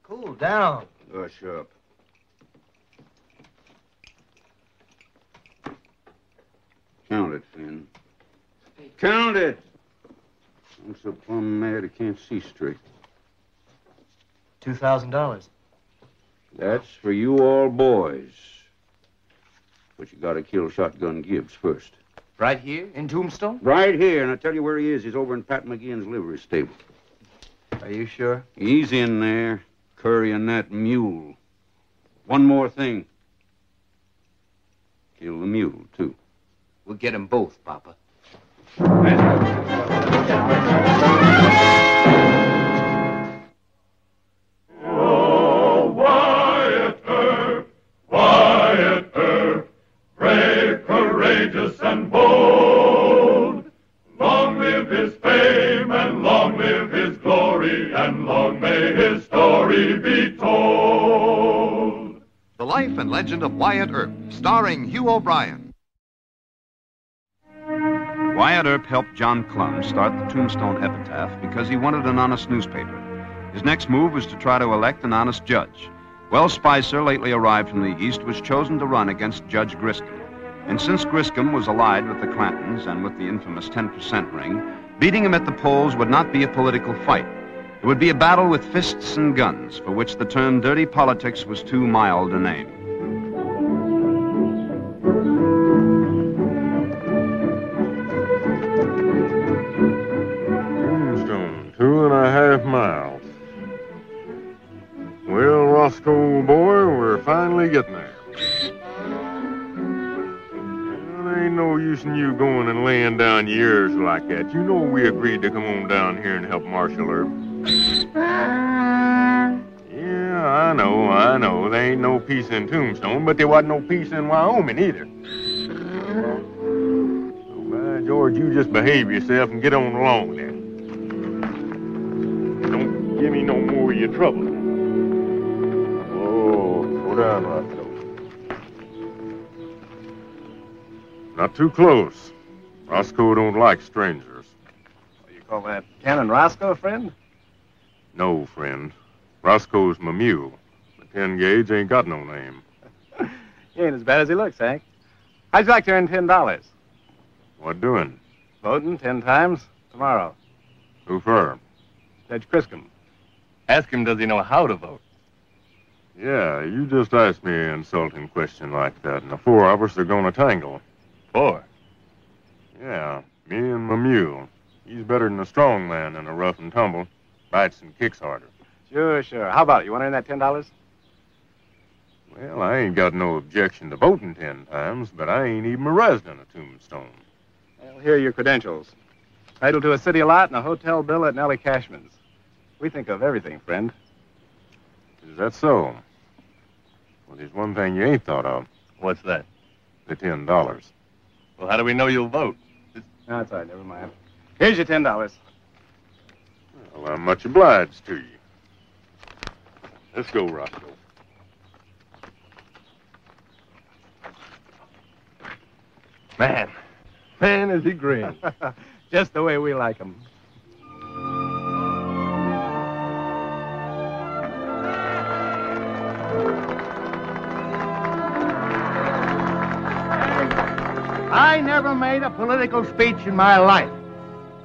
Cool down. Hush up. Count it, Finn. Count it! I'm so plumb mad I can't see straight. $2,000. That's for you all boys. But you gotta kill Shotgun Gibbs first. Right here in Tombstone? Right here, and I'll tell you where he is. He's over in Pat McGeehan's livery stable. Are you sure? He's in there, currying that mule. One more thing. Kill the mule, too. We'll get them both, Papa. Oh, Wyatt Earp, Wyatt Earp, brave, courageous, and bold. Long live his fame, and long live his glory, and long may his story be told. The Life and Legend of Wyatt Earp, starring Hugh O'Brien. Wyatt Earp helped John Clum start the Tombstone Epitaph because he wanted an honest newspaper. His next move was to try to elect an honest judge. Wells Spicer, lately arrived from the East, was chosen to run against Judge Griscom. And since Griscom was allied with the Clantons and with the infamous 10% ring, beating him at the polls would not be a political fight. It would be a battle with fists and guns, for which the term dirty politics was too mild a name. Tombstone, 2.5 miles. Well, Roscoe, old boy, we're finally getting there. Well, there ain't no use in you going and laying down your ears like that. You know we agreed to come on down here and help Marshal Earp. Yeah, I know. There ain't no peace in Tombstone, but there wasn't no peace in Wyoming either. So, by George, you just behave yourself and get on along then. Don't give me no more of your trouble. Oh, go down, Roscoe. Not too close. Roscoe don't like strangers. You call that Canon Roscoe, friend? No, friend. Roscoe's my mule. The 10 gauge ain't got no name. He ain't as bad as he looks, Hank. How'd you like to earn $10? What doing? Voting 10 times tomorrow. Who for? Judge Griscom. Ask him, does he know how to vote? Yeah, you just asked me an insulting question like that, and the 4 of us are gonna tangle. 4? Yeah, me and my mule. He's better than a strong man in a rough and tumble. Bites and kicks harder. Sure. How about it? You want to earn that $10? Well, I ain't got no objection to voting 10 times, but I ain't even a resident of Tombstone. Well, here are your credentials. Title to a city lot and a hotel bill at Nellie Cashman's. We think of everything, friend. Is that so? Well, there's one thing you ain't thought of. What's that? The $10. Well, how do we know you'll vote? No, that's all right. Never mind. Here's your $10. Well, I'm much obliged to you. Let's go, Roscoe. Man, is he green. Just the way we like him. I never made a political speech in my life.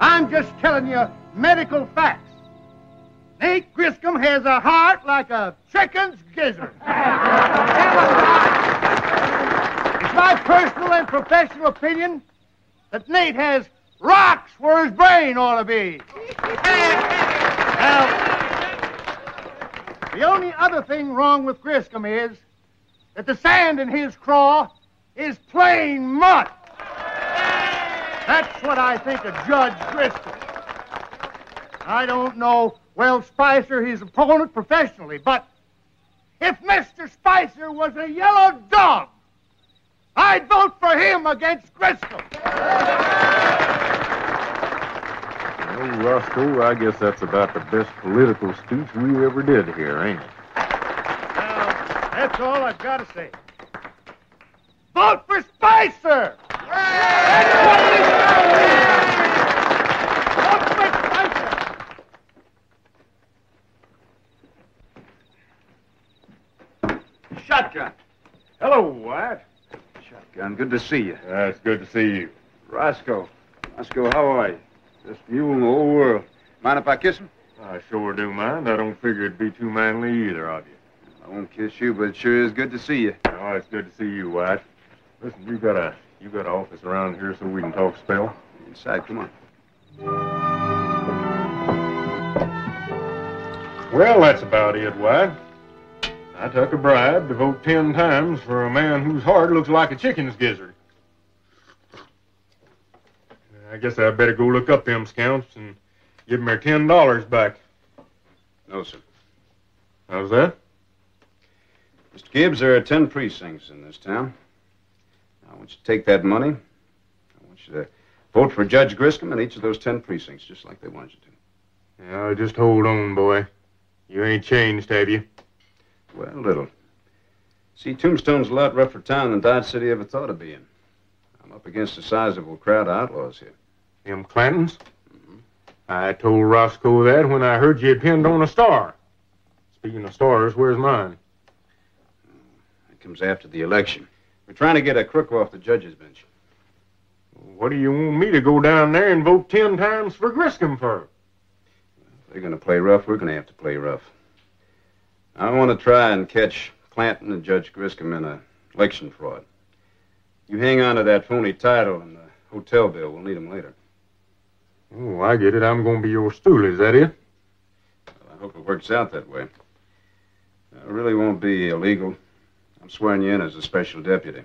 I'm just telling you medical facts. Nate Griscom has a heart like a chicken's gizzard. It's my personal and professional opinion that Nate has rocks where his brain ought to be. Now, the only other thing wrong with Griscom is that the sand in his craw is plain mud. That's what I think of Judge Griscom. I don't know Wells Spicer, his opponent, professionally, but if Mr. Spicer was a yellow dog, I'd vote for him against Griscom. Well, Roscoe, I guess that's about the best political speech we ever did here, ain't it? Well, that's all I've got to say. Vote for Spicer! That's what it is. Vote for Spicer! shot. Hello, Wyatt. Shotgun, good to see you. It's good to see you. Roscoe. Roscoe, how are you? Best mule in the whole world. Mind if I kiss him? I sure do mind. I don't figure it'd be too manly either of you. I won't kiss you, but it sure is good to see you. Oh, it's good to see you, Wyatt. Listen, you got an office around here so we can talk a spell? Inside, come on. Well, that's about it, Wyatt. I took a bribe to vote 10 times for a man whose heart looks like a chicken's gizzard. I guess I better go look up them scamps and give them their $10 back. No, sir. How's that? Mr. Gibbs, there are 10 precincts in this town. I want you to take that money. I want you to vote for Judge Griscom in each of those 10 precincts, just like they want you to. Yeah, just hold on, boy. You ain't changed, have you? Well, little. See, Tombstone's a lot rougher town than Dodge City ever thought of being. I'm up against a sizable crowd of outlaws here. Them Clantons? Mm-hmm. I told Roscoe that when I heard you had pinned on a star. Speaking of stars, where's mine? It comes after the election. We're trying to get a crook off the judge's bench. What do you want me to go down there and vote 10 times for Griscom for? If they're going to play rough, we're going to have to play rough. I want to try and catch Clanton and Judge Griscom in an election fraud. You hang on to that phony title and the hotel bill. We'll need them later. Oh, I get it. I'm going to be your stool. Is that it? Well, I hope it works out that way. It really won't be illegal. I'm swearing you in as a special deputy.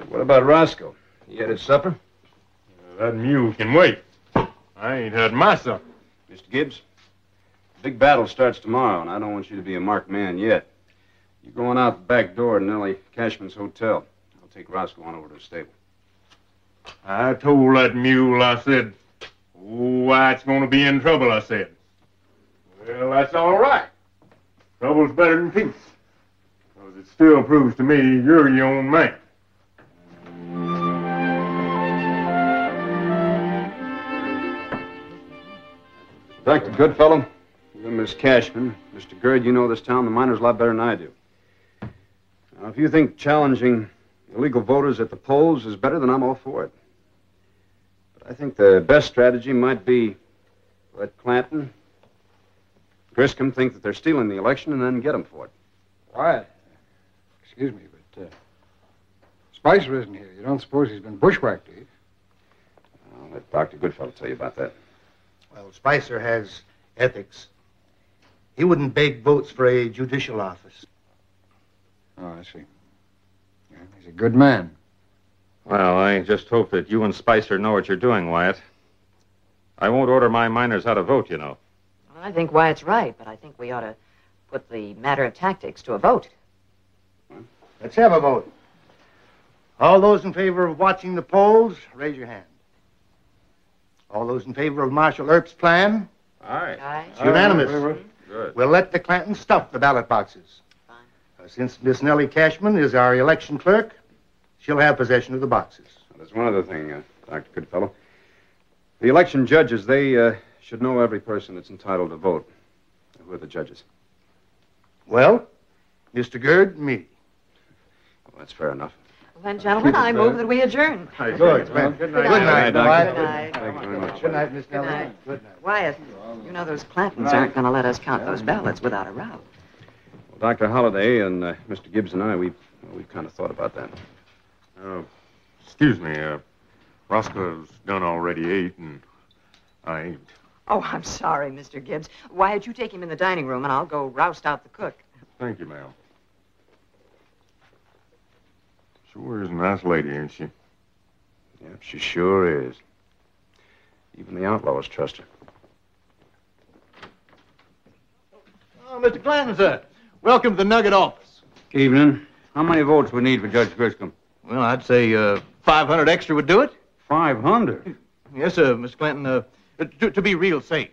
What about Roscoe? He had his supper? That mule can wait. I ain't had my supper. Mr. Gibbs, the big battle starts tomorrow, and I don't want you to be a marked man yet. You're going out the back door to Nellie Cashman's hotel. I'll take Roscoe on over to the stable. I told that mule, I said, oh, Wyatt's going to be in trouble, I said. Well, that's all right. Trouble's better than peace. Because it still proves to me you're your own man. Dr. Goodfellow, you and Miss Cashman. Mr. Gerd, you know this town, the miners, a lot better than I do. Now, if you think challenging illegal voters at the polls is better, then I'm all for it. But I think the best strategy might be let Clanton, Griscom think that they're stealing the election and then get them for it. Wyatt, excuse me, but Spicer isn't here. You don't suppose he's been bushwhacked, do you? I'll let Dr. Goodfellow tell you about that. Well, Spicer has ethics. He wouldn't beg votes for a judicial office. Oh, I see. Yeah, he's a good man. Well, I just hope that you and Spicer know what you're doing, Wyatt. I won't order my miners how to vote, you know. Well, I think Wyatt's right, but I think we ought to put the matter of tactics to a vote. Let's have a vote. All those in favor of watching the polls, raise your hand. All those in favor of Marshal Earp's plan? Aye. Aye. It's unanimous. Good. We'll let the Clantons stuff the ballot boxes. Fine. Since Miss Nellie Cashman is our election clerk, she'll have possession of the boxes. Now, there's one other thing, Dr. Goodfellow. The election judges, they should know every person that's entitled to vote. Who are the judges? Well, Mr. Gerd, me. Well, that's fair enough. Well, then, gentlemen, I move that we adjourn. Good. Good Good night. night, Good Wyatt. night. Thank you very much. Good night, Miss Good Nellie. night. Good night. Wyatt, you know those Clantons aren't going to let us count those ballots without a row. Well, Dr. Holliday and Mr. Gibbs and I, we've kind of thought about that. Excuse me, Roscoe's done already ate, and I ain't. Oh, I'm sorry, Mr. Gibbs. Wyatt, you take him in the dining room, and I'll go roust out the cook. Thank you, ma'am. Sure is a nice lady, ain't she? Yep, she sure is. Even the outlaws trust her. Oh, Mr. Clanton, sir. Welcome to the Nugget office. Evening. How many votes we need for Judge Griscom? Well, I'd say 500 extra would do it. 500? Yes, sir, Mr. Clanton, to be real safe.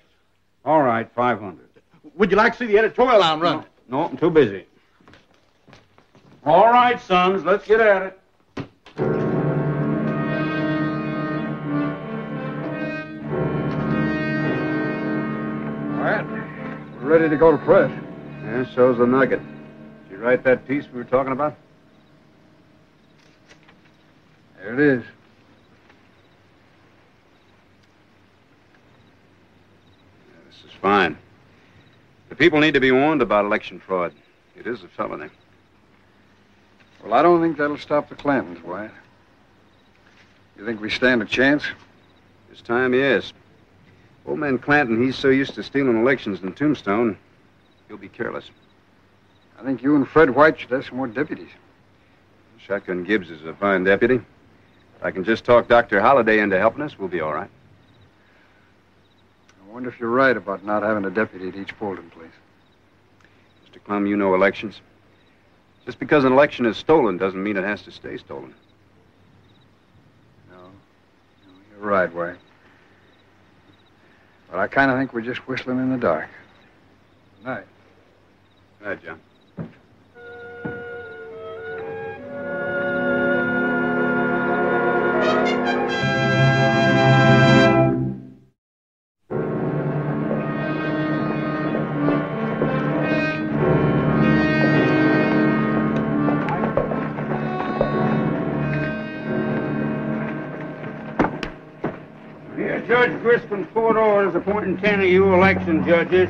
All right, 500. Would you like to see the editorial I'm running? No, I'm too busy. All right, sons, let's get at it. Wyatt, we're ready to go to press. Yeah, so's the Nugget. She You write that piece we were talking about? There it is. This is fine. The people need to be warned about election fraud. It is a felony. Well, I don't think that'll stop the Clantons, Wyatt. You think we stand a chance? This time, yes. Old man Clanton, he's so used to stealing elections in Tombstone, he'll be careless. I think you and Fred White should have some more deputies. Shotgun Gibbs is a fine deputy. If I can just talk Dr. Holliday into helping us, we'll be all right. I wonder if you're right about not having a deputy at each polling place. Mr. Clum, you know elections. Just because an election is stolen doesn't mean it has to stay stolen. No, you're right, Wyatt. But I kind of think we're just whistling in the dark. Good night. Good night, John. Judge Griscom's court orders appointing 10 of you election judges,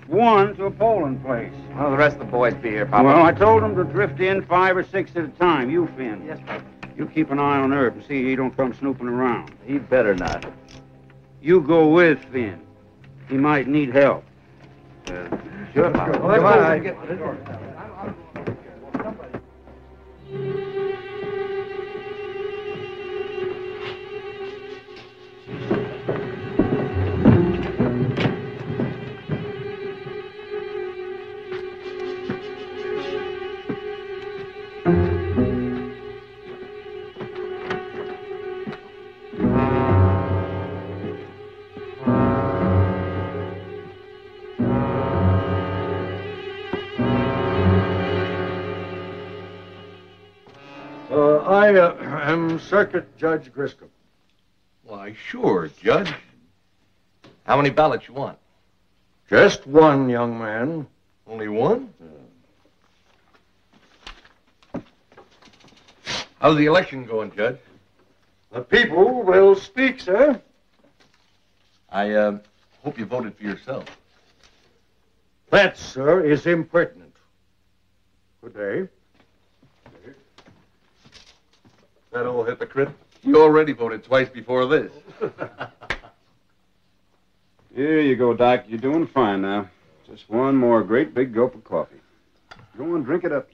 one to a polling place. Well, the rest of the boys be here, Papa. Well, I told them to drift in 5 or 6 at a time. You, Finn. Yes, Papa. You keep an eye on Earp and see he don't come snooping around. He better not. You go with Finn. He might need help. Sure, Papa. Come on. I am Circuit Judge Griscom. Why, sure, Judge. How many ballots you want? Just one, young man. Only one? How's the election going, Judge? The people will speak, sir. I hope you voted for yourself. That, sir, is impertinent. Good day. That old hypocrite. You already voted twice before this. Here you go, Doc. You're doing fine now. Just one more great big gulp of coffee. Go on, drink it up.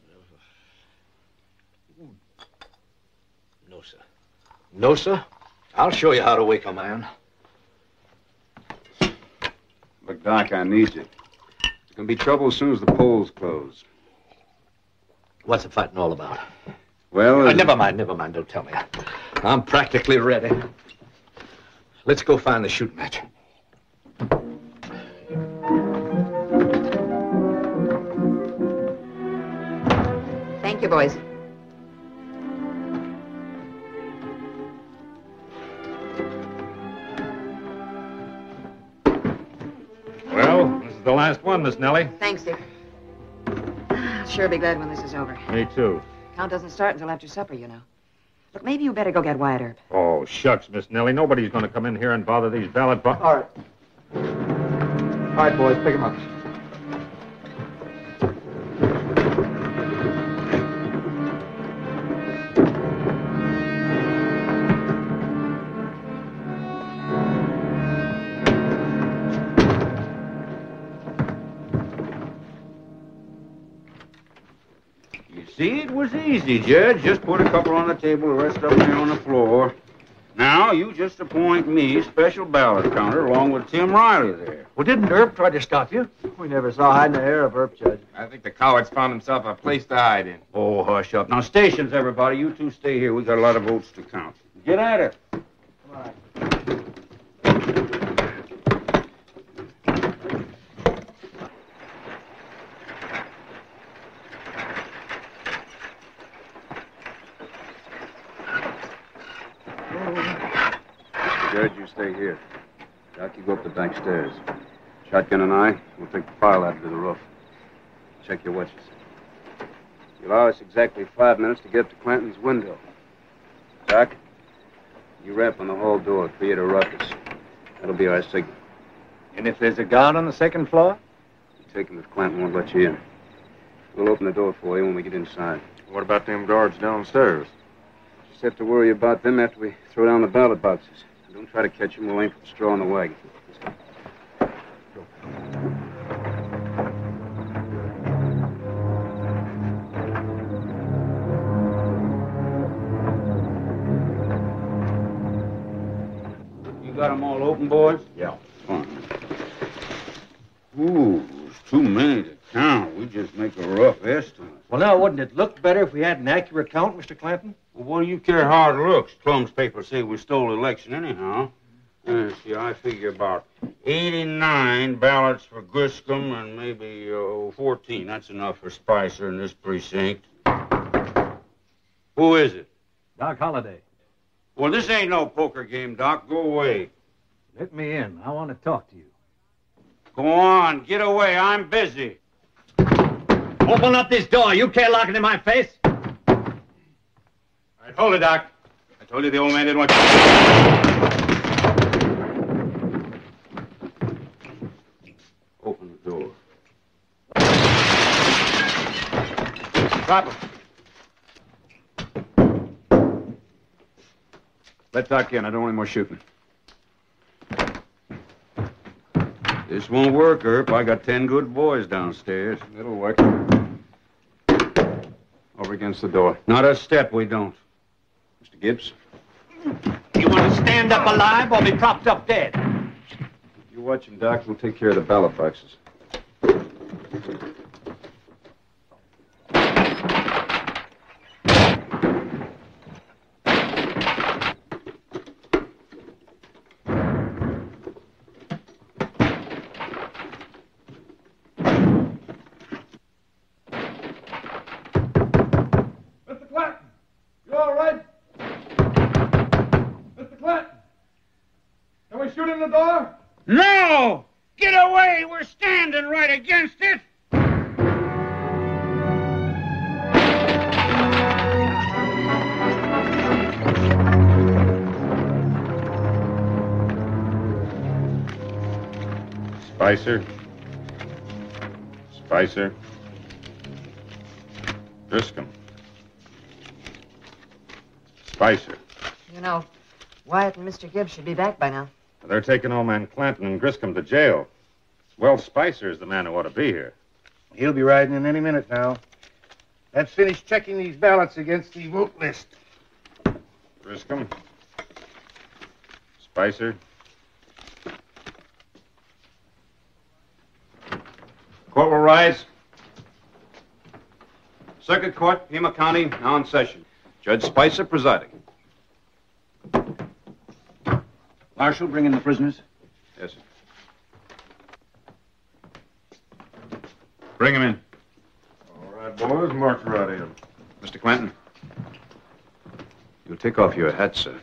No, sir. No, sir. I'll show you how to wake a man. Look, Doc, I need you. There's going to be trouble as soon as the polls close. What's the fighting all about? Well, Never mind. Don't tell me. I'm practically ready. Let's go find the shooting match. Thank you, boys. Well, this is the last one, Miss Nellie. Thanks, Dick. I'll sure be glad when this is over. Me too. Count doesn't start until after supper, you know. Look, maybe you better go get Wyatt Earp. Oh, shucks, Miss Nellie. Nobody's going to come in here and bother these ballot boxes. All right. All right, boys, pick him up. See, it was easy, Judge. Just put a couple on the table, the rest of them here on the floor. Now, you just appoint me special ballot counter along with Tim Riley there. Well, didn't Earp try to stop you? We never saw hide nor hair of Earp, Judge. I think the coward's found himself a place to hide in. Oh, hush up. Now, stations, everybody. You two stay here. We got a lot of votes to count. Get at it. Come on. Judge, you stay here. Doc, you go up the back stairs. Shotgun and I will take the file out to the roof. Check your watches. You'll allow us exactly 5 minutes to get to Clanton's window. Doc, you rap on the hall door, create a ruckus. That'll be our signal. And if there's a guard on the second floor? You take him if Clanton won't let you in. We'll open the door for you when we get inside. What about them guards downstairs? Just have to worry about them after we throw down the ballot boxes. Don't try to catch them. We'll aim for the straw in the wagon. You got them all open, boys? Yeah. Fine. Ooh, there's too many to count. We just make a rough estimate. Well, now, wouldn't it look better if we had an accurate count, Mr. Clanton? Well, what do you care how it looks? Clum's papers say we stole the election anyhow. See, I figure about 89 ballots for Griscom and maybe 14. That's enough for Spicer in this precinct. Who is it? Doc Holliday. Well, this ain't no poker game, Doc. Go away. Let me in. I want to talk to you. Go on. Get away. I'm busy. Open up this door. You can't lock it in my face. All right, hold it, Doc. I told you the old man didn't want you. Open the door. Drop him. Let Doc in. I don't want any more shooting. This won't work, Earp. I got 10 good boys downstairs. It'll work. Over against the door. Not a step we don't. Mr. Gibbs? You want to stand up alive or be propped up dead? You watch him, Doc. We'll take care of the ballot boxes. Mr. Clanton, you all right? Mr. Clanton, can we shoot in the door? No! Get away! We're standing right against it! Spicer. Spicer. Griscom. Spicer. You know, Wyatt and Mr. Gibbs should be back by now. They're taking old man Clanton and Griscom to jail. Well, Spicer is the man who ought to be here. He'll be riding in any minute now. Let's finish checking these ballots against the vote list. Griscom. Spicer. Court will rise. Circuit Court, Pima County, now in session. Judge Spicer presiding. Marshal, bring in the prisoners. Yes, sir. Bring him in. All right, boys, march right in. Mr. Clanton, you'll take off your hat, sir.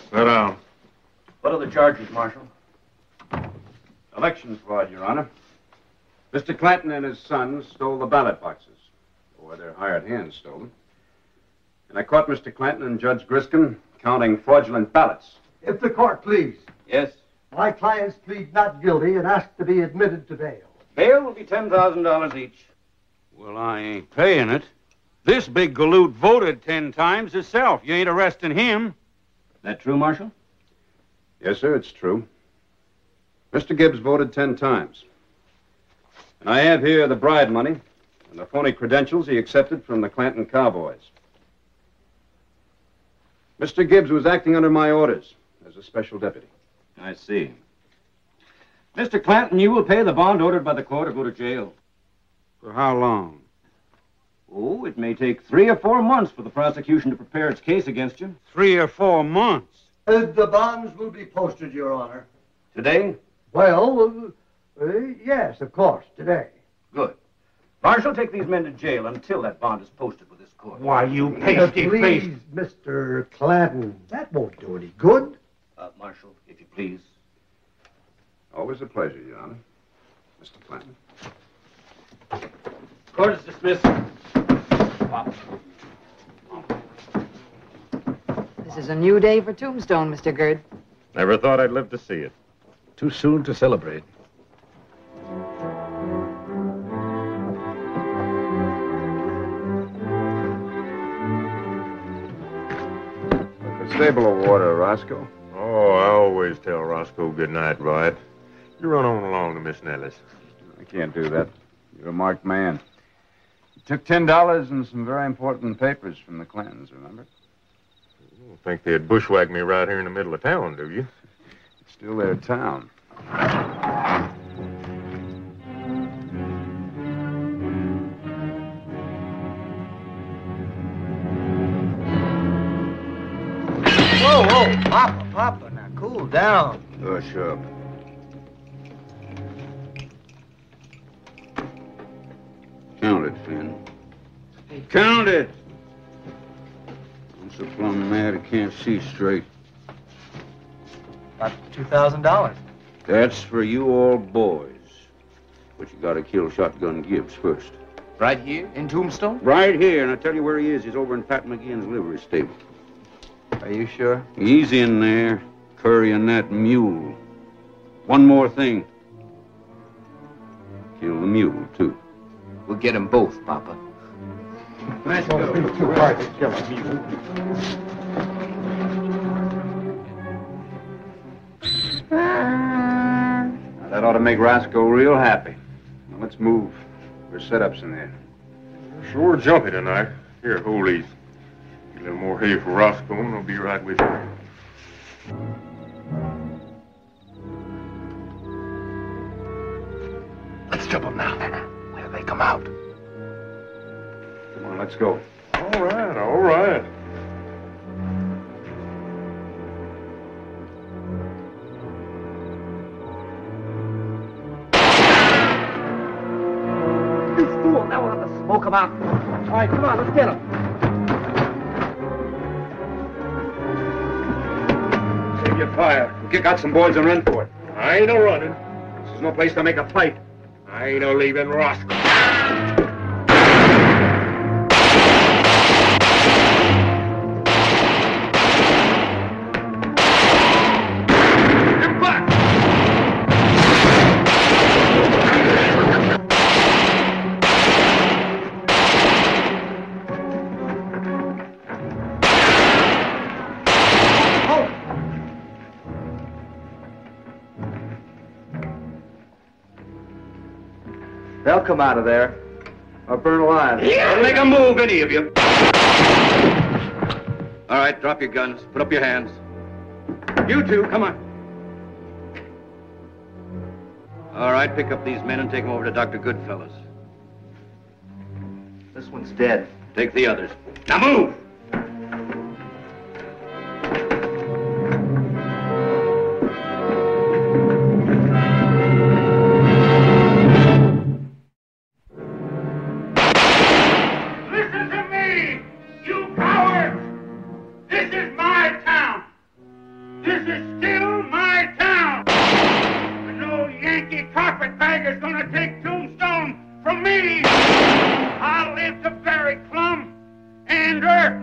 Sit down. What are the charges, Marshal? Election fraud, Your Honor. Mr. Clanton and his sons stole the ballot boxes, or their hired hands stole them. And I caught Mr. Clanton and Judge Griscom counting fraudulent ballots. If the court please. Yes? My clients plead not guilty and ask to be admitted to bail. Bail will be $10,000 each. Well, I ain't paying it. This big galoot voted 10 times himself. You ain't arresting him. That true, Marshal? Yes, sir, it's true. Mr. Gibbs voted 10 times. And I have here the bribe money and the phony credentials he accepted from the Clanton Cowboys. Mr. Gibbs was acting under my orders as a special deputy. I see. Mr. Clanton, you will pay the bond ordered by the court or go to jail. For how long? Oh, it may take 3 or 4 months for the prosecution to prepare its case against you. 3 or 4 months? The bonds will be posted, Your Honor. Today? Well, yes, of course, today. Good. Marshal, take these men to jail until that bond is posted with this court. court. Why, you pasty face. Please, Mr. Clanton, that won't do any good. Marshal, if you please. Always a pleasure, Your Honor. Mr. Clanton. Court is dismissed. This is a new day for Tombstone, Mr. Gerd. Never thought I'd live to see it. Too soon to celebrate. A stable of water, Roscoe. Oh, I always tell Roscoe good night, Wyatt. You run on along to Miss Nellis. I can't do that. You're a marked man. You took $10 and some very important papers from the Clantons, remember? You don't think they'd bushwhack me right here in the middle of town, do you? It's still their town. Whoa, Papa, now cool down. Hush up. Count it, Finn. Count it! I'm so plumb mad I can't see straight. About $2,000. That's for you all boys. But you gotta kill Shotgun Gibbs first. Right here in Tombstone? Right here, and I'll tell you where he is. He's over in Pat McGinn's livery stable. Are you sure? He's in there, currying that mule. One more thing. Kill the mule, too. We'll get them both, Papa. Let's go. Too hard to kill a mule. Now, that ought to make Roscoe real happy. Now, let's move. There's setups in there. Sure jumpy tonight. Here, hold these. Get a little more hay for Roscoe, and I'll be right with you. Let's jump them now. Where they come out. Come on, let's go. All right, all right. You fool, now we'll have to smoke them out. All right, come on, let's get them. Save your fire. We'll kick out some boys and run for it. I ain't a-running. This is no place to make a fight. I ain't a-leaving Roscoe. They'll come out of there. Or burn alive. Don't make a move, any of you. All right, drop your guns. Put up your hands. You two, come on. All right, pick up these men and take them over to Dr. Goodfellas. This one's dead. Take the others. Now move! Listen to me, you cowards! This is my town. This is still my town. And no Yankee carpetbagger's gonna take Tombstone from me. I'll live to bury Clum and Earp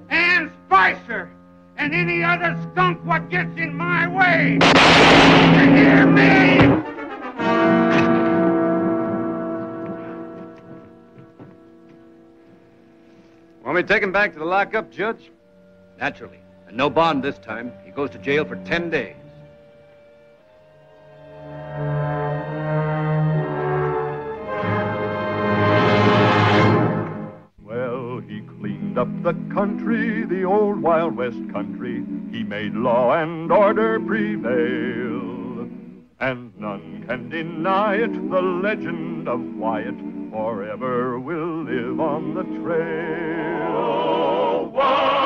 and Spicer and any other skunk what gets in my way. You hear me? Want me to take him back to the lockup, Judge? Naturally. And no bond this time. He goes to jail for 10 days. Well, he cleaned up the country, the old Wild West country. He made law and order prevail. And none can deny it, the legend of Wyatt forever will live on the trail. Oh, Wyatt!